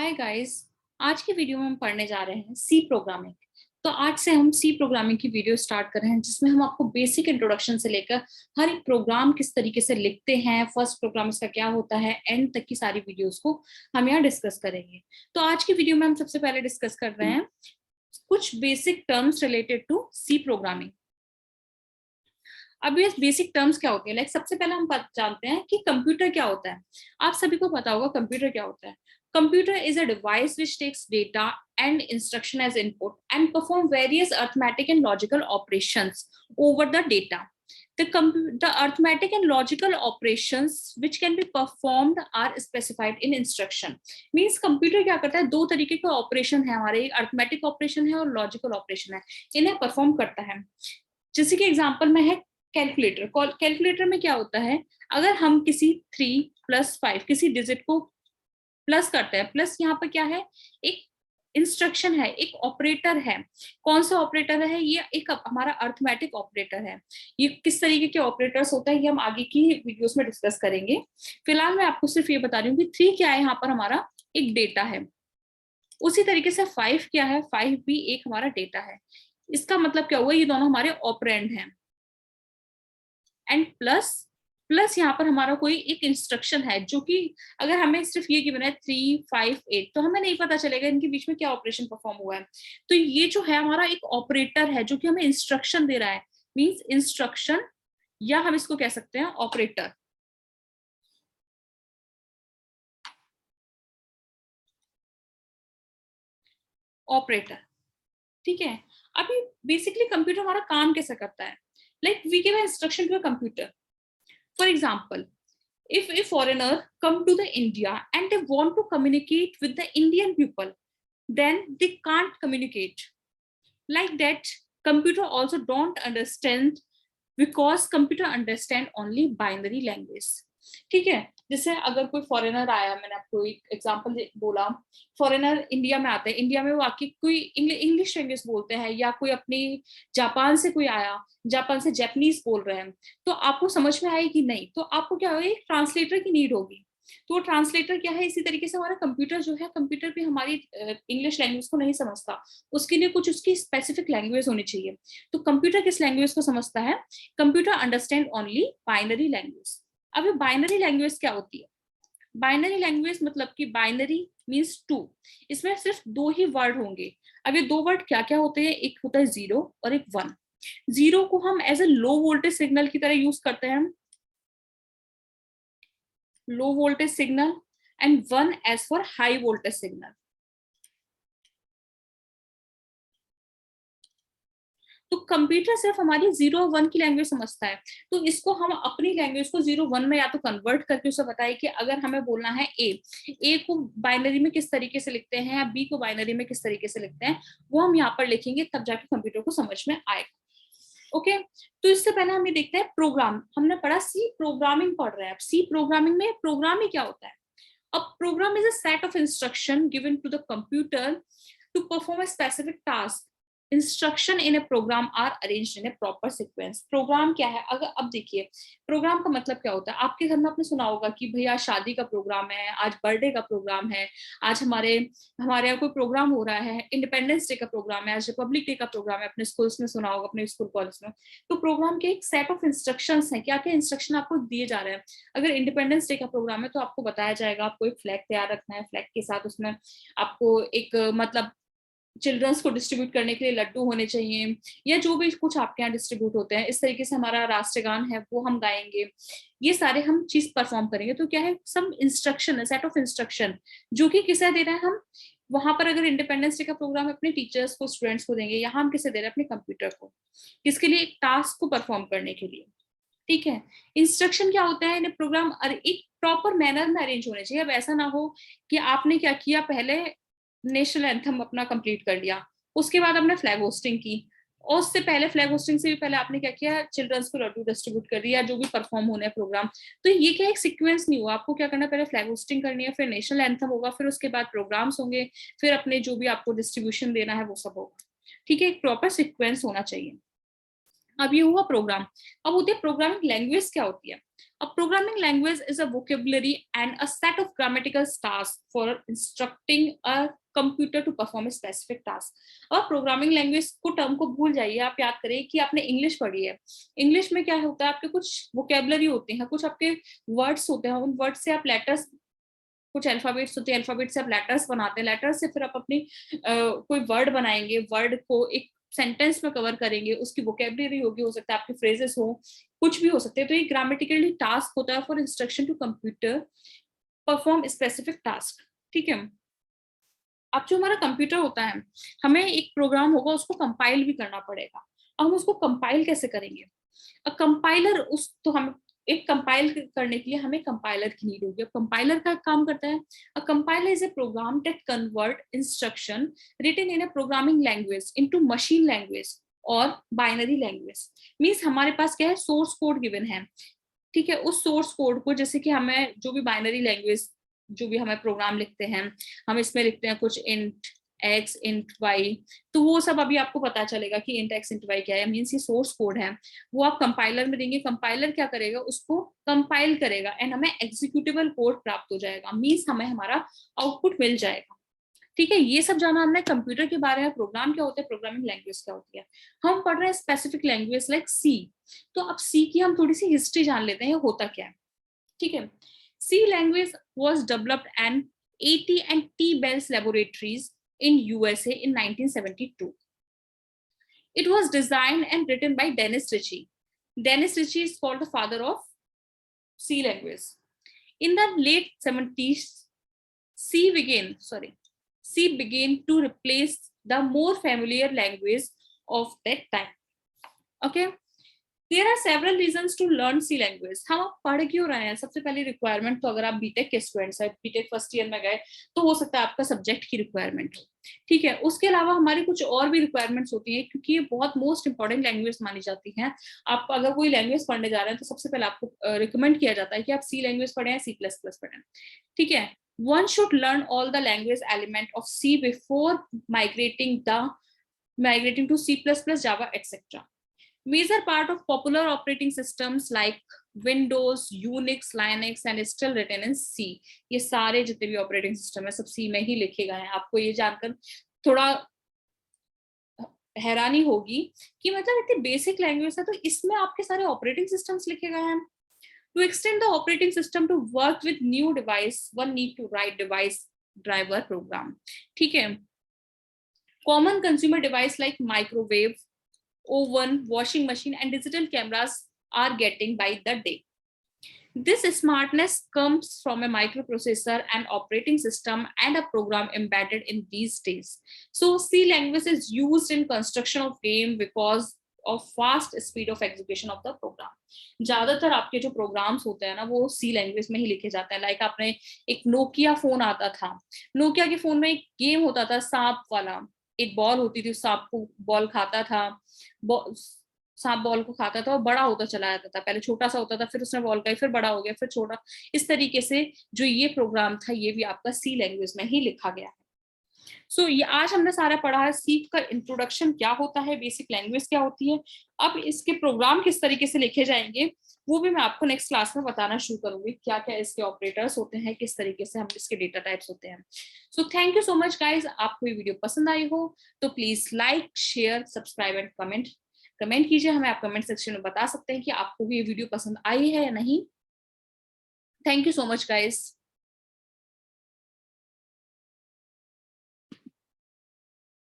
Hi guys. आज की video में हम पढ़ने जा रहे हैं सी प्रोग्रामिंग। तो आज से हम सी प्रोग्रामिंग की वीडियो स्टार्ट कर रहे हैं, जिसमें हम आपको बेसिक इंट्रोडक्शन से लेकर हर एक प्रोग्राम किस तरीके से लिखते हैं, फर्स्ट प्रोग्राम इसका क्या होता है, एंड तक की सारी वीडियोस को हम यहाँ डिस्कस करेंगे। तो आज की वीडियो में हम सबसे पहले डिस्कस कर रहे हैं कुछ basic terms related to C programming. अब ये बेसिक टर्म्स क्या होती है, लाइक सबसे पहले हम जानते हैं कि कंप्यूटर क्या होता है। आप सभी को पता होगा कंप्यूटर क्या होता है। Computer is a device which takes data and instruction as input and perform various arithmetic and logical operations over the data. The arithmetic and logical operations which can be performed are specified in instruction. Means computer क्या करता है, दो तरीके के operation है हमारे, arithmetic operation है और लॉजिकल ऑपरेशन है, इन्हें परफॉर्म करता है। जैसे कि एग्जांपल में है कैलकुलेटर। कैलकुलेटर में क्या होता है, अगर हम किसी 3+5 किसी डिजिट को प्लस करते हैं, प्लस यहाँ पर क्या है, एक इंस्ट्रक्शन है, एक ऑपरेटर है। कौन सा ऑपरेटर है, ये एक हमारा अर्थमेटिक ऑपरेटर है। ये किस तरीके के ऑपरेटर्स होता है ये हम आगे की वीडियोस में डिस्कस करेंगे। फिलहाल मैं आपको सिर्फ ये बता रही हूँ कि 3 क्या है, यहाँ पर हमारा एक डेटा है। उसी तरीके से 5 क्या है, 5 भी एक हमारा डेटा है। इसका मतलब क्या हुआ, ये दोनों हमारे ऑपरेंड हैं। एंड प्लस यहाँ पर हमारा कोई एक इंस्ट्रक्शन है, जो कि अगर हमें सिर्फ ये गिवन है 3, 5, 8, तो हमें नहीं पता चलेगा इनके बीच में क्या ऑपरेशन परफॉर्म हुआ है। तो ये जो है हमारा एक ऑपरेटर है जो कि हमें इंस्ट्रक्शन दे रहा है, मींस इंस्ट्रक्शन, या हम इसको कह सकते हैं ऑपरेटर। ऑपरेटर, ठीक है। अभी बेसिकली कंप्यूटर हमारा काम कैसे करता है, like we give instruction to a computer. For example, if a foreigner come to the India and they want to communicate with the Indian people, then they can't communicate. Like that, computer also don't understand because computer understand only binary language. ठीक है। जैसे अगर कोई foreigner आया, मैंने आपको एक example बोला, फॉरेनर इंडिया में आते हैं, इंडिया में वो आके कोई इंग्लिश लैंग्वेज बोलते हैं, या कोई अपनी जापान से कोई आया, जापान से जापानीज बोल रहे हैं, तो आपको समझ में आएगी नहीं, तो आपको क्या होगा, एक ट्रांसलेटर की नीड होगी। तो ट्रांसलेटर क्या है, इसी तरीके से हमारा कंप्यूटर जो है, कंप्यूटर भी हमारी इंग्लिश लैंग्वेज को नहीं समझता, उसके लिए कुछ उसकी स्पेसिफिक लैंग्वेज होनी चाहिए। तो कंप्यूटर किस लैंग्वेज को समझता है, computer understand only binary language. अब ये बाइनरी लैंग्वेज क्या होती है, बाइनरी लैंग्वेज मतलब कि बाइनरी मींस 2, इसमें सिर्फ 2 ही वर्ड होंगे। अब ये 2 वर्ड क्या क्या होते हैं, एक होता है 0 और एक 1। 0 को हम as a low voltage signal की तरह यूज करते हैं, low voltage signal, and 1 as for high voltage signal. तो कंप्यूटर सिर्फ हमारी 0 और 1 की लैंग्वेज समझता है, तो इसको हम अपनी लैंग्वेज को 0 1 में या तो कन्वर्ट करके उसे बताए कि अगर हमें बोलना है ए को बाइनरी में किस तरीके से लिखते हैं, या बी को बाइनरी में किस तरीके से लिखते हैं, वो हम यहाँ पर लिखेंगे, तब जाके कंप्यूटर को समझ में आएगा। ओके। तो इससे पहले हम ये देखते हैं प्रोग्राम। हमने पढ़ा सी प्रोग्रामिंग पढ़ रहे हैं, सी प्रोग्रामिंग में प्रोग्राम ही क्या होता है। अब program is a set of instruction given to the computer to perform a specific task. Instruction in a program are arranged in a proper sequence. Program क्या है, अगर अब देखिए प्रोग्राम का मतलब क्या होता है, आपके घर में आपने सुना होगा कि भैया शादी का प्रोग्राम है, आज बर्थडे का प्रोग्राम है, आज हमारे यहाँ कोई प्रोग्राम हो रहा है, इंडिपेंडेंस डे का प्रोग्राम है, आज रिपब्लिक डे का प्रोग्राम है, अपने स्कूल्स में सुना होगा, अपने स्कूल कॉलेज में। तो प्रोग्राम के एक सेट ऑफ इंस्ट्रक्शंस हैं, क्या क्या इंस्ट्रक्शन आपको दिए जा रहे हैं। अगर इंडिपेंडेंस डे का प्रोग्राम है तो आपको बताया जाएगा आपको एक फ्लैग तैयार रखना है, फ्लैग के साथ उसमें आपको एक मतलब चिल्ड्रंस को डिस्ट्रीब्यूट करने के लिए लड्डू होने चाहिए, या जो भी कुछ आपके यहाँ डिस्ट्रीब्यूट होते हैं। इस तरीके से हमारा राष्ट्रगान है वो हम गाएंगे, ये सारे हम चीज परफॉर्म करेंगे। तो क्या है, सम इंस्ट्रक्शन है, सेट ऑफ इंस्ट्रक्शन, जो कि किसे दे रहे हैं हम वहां पर। अगर इंडिपेंडेंस डे का प्रोग्राम अपने टीचर्स को, स्टूडेंट्स को देंगे, यहाँ हम किसे दे रहे हैं, अपने कंप्यूटर को, किसके लिए, एक टास्क को परफॉर्म करने के लिए। ठीक है। इंस्ट्रक्शन क्या होता है, प्रोग्राम एक प्रॉपर मैनर में अरेंज होने चाहिए। अब ऐसा ना हो कि आपने क्या किया, पहले नेशनल एंथम अपना कंप्लीट कर लिया, उसके बाद आपने फ्लैग होस्टिंग की, और उससे पहले फ्लैग होस्टिंग से भी पहले आपने क्या किया, चिल्ड्रंस को लड्डू डिस्ट्रीब्यूट कर दिया, जो भी परफॉर्म होने हैं प्रोग्राम। तो ये क्या एक सीक्वेंस नहीं हुआ, आपको क्या करना, पहले फ्लैग होस्टिंग करनी है, फिर नेशनल एंथम होगा, फिर उसके बाद प्रोग्राम्स होंगे, फिर अपने जो भी आपको डिस्ट्रीब्यूशन देना है वो सब होगा। ठीक है, एक प्रॉपर सीक्वेंस होना चाहिए। अब ये हुआ प्रोग्राम। अब होती है प्रोग्रामिंग लैंग्वेज क्या होती है। A programming language is a vocabulary and a set of grammatical tasks for instructing a computer to perform a specific task. और प्रोग्रामिंग लैंग्वेज को टर्म को भूल जाइए, आप याद करिए कि आपने इंग्लिश पढ़ी है। इंग्लिश में क्या होता है, आपके कुछ वोकेबलरी होते हैं, कुछ आपके वर्ड्स होते हैं, उन वर्ड से आप लेटर्स, कुछ अल्फाबेट्स होते हैं, अल्फाबेट से आप लेटर्स बनाते हैं, लेटर्स से फिर आप अपनी कोई वर्ड बनाएंगे, वर्ड को एक सेंटेंस में कवर करेंगे, उसकी वोकेबलरी होगी, हो सकता है आपके फ्रेजेस हो, कुछ भी हो सकते हैं। तो ये ग्रामेटिकली टास्क होता है for instruction to computer perform specific task. ठीक है, अब जो हमारा कंप्यूटर होता है, हमें एक प्रोग्राम होगा, उसको कंपाइल भी करना पड़ेगा। अब हम उसको कंपाइल कैसे करेंगे? कंपाइलर उस तो हम एक कंपाइल करने के लिए हमें कंपाइलर की नीड होगी। अब कंपाइलर का काम करता है, a compiler is a program that convert instruction written in a programming language into machine language और बाइनरी लैंग्वेज। मींस हमारे पास क्या है, सोर्स कोड गिवन है। ठीक है, उस सोर्स कोड को, जैसे कि हमें जो भी बाइनरी लैंग्वेज, जो भी हमें प्रोग्राम लिखते हैं, हम इसमें लिखते हैं कुछ इंट एक्स इंट वाई, तो वो सब अभी आपको पता चलेगा कि इंट एक्स इंट वाई क्या है। मीन्स ये सोर्स कोड है, वो आप कंपाइलर में देंगे, कंपाइलर क्या करेगा, उसको कंपाइल करेगा एंड हमें एग्जीक्यूटेबल कोड प्राप्त हो जाएगा। मीन्स हमें हमारा आउटपुट मिल जाएगा। ठीक है, ये सब जाना हमने कंप्यूटर के बारे में, प्रोग्राम क्या होता है, प्रोग्रामिंग लैंग्वेज क्या होती है। हम पढ़ रहे हैं स्पेसिफिक लैंग्वेज लाइक सी। तो अब सी की हम थोड़ी सी हिस्ट्री जान लेते हैं, होता क्या है। ठीक है, C language was developed and AT and T Bell's laboratories in USA in 1972. It was designed and written by Dennis Ritchie. Dennis Ritchie is called the father of C language. In the late 70s, C began to replace the more familiar language of that time. Okay, there are several reasons to learn C language. हम पढ़ क्यों रहे हैं? सबसे पहली requirement तो, अगर आप बीटेक के स्टूडेंट्स हैं, बीटेक फर्स्ट ईयर में गए, तो हो सकता है आपका सब्जेक्ट की रिक्वायरमेंट हो। ठीक है, उसके अलावा हमारी कुछ और भी रिक्वायरमेंट्स होती हैं, क्योंकि ये बहुत मोस्ट इंपॉर्टेंट लैंग्वेज मानी जाती है। आप अगर कोई लैंग्वेज पढ़ने जा रहे हैं, तो सबसे पहले आपको रिकमेंड किया जाता है कि आप सी लैंग्वेज पढ़ें, C++ पढ़ें। ठीक है, one should learn all the language element of C before migrating to C++, Java, etc. Major part of popular operating systems like Windows, Unix, Linux and still written in C. ये सारे जितने भी operating system है सब C में ही लिखे गए हैं। आपको ये जानकर थोड़ा हैरानी होगी कि मतलब इतनी बेसिक लैंग्वेज है, तो इसमें आपके सारे ऑपरेटिंग सिस्टम्स लिखे गए हैं। To extend the operating system to work with new device, one need to write device driver program. ठीक है, common consumer device like microwave, oven, washing machine and digital cameras are getting by the day. This smartness comes from a microprocessor, an operating system and a program embedded in these days. So C language is used in construction of game because of fast speed of execution of the program. ज्यादातर आपके जो programmes होते हैं ना, वो C language में ही लिखे जाते हैं। लाइक आपने एक नोकिया फोन आता था, नोकिया के फोन में एक गेम होता था सांप वाला, एक बॉल होती थी, सांप को बॉल खाता था, सांप बॉल को खाता था और बड़ा होता चला जाता था। पहले छोटा सा होता था, फिर उसने बॉल का फिर बड़ा हो गया, फिर छोटा। इस तरीके से जो ये प्रोग्राम था, ये भी आपका C लैंग्वेज में ही लिखा गया है। सो ये आज हमने सारा पढ़ा है, C का इंट्रोडक्शन क्या होता है, बेसिक लैंग्वेज क्या होती है। अब इसके प्रोग्राम किस तरीके से लिखे जाएंगे, वो भी मैं आपको नेक्स्ट क्लास में बताना शुरू करूंगी। क्या क्या इसके ऑपरेटर्स होते हैं, किस तरीके से हम इसके डेटा टाइप्स होते हैं। So thank you so much guys. आपको ये वीडियो पसंद आई हो तो please like, share, subscribe and comment कीजिए। हमें आप कमेंट सेक्शन में बता सकते हैं कि आपको भी ये वीडियो पसंद आई है या नहीं। Thank you so much guys.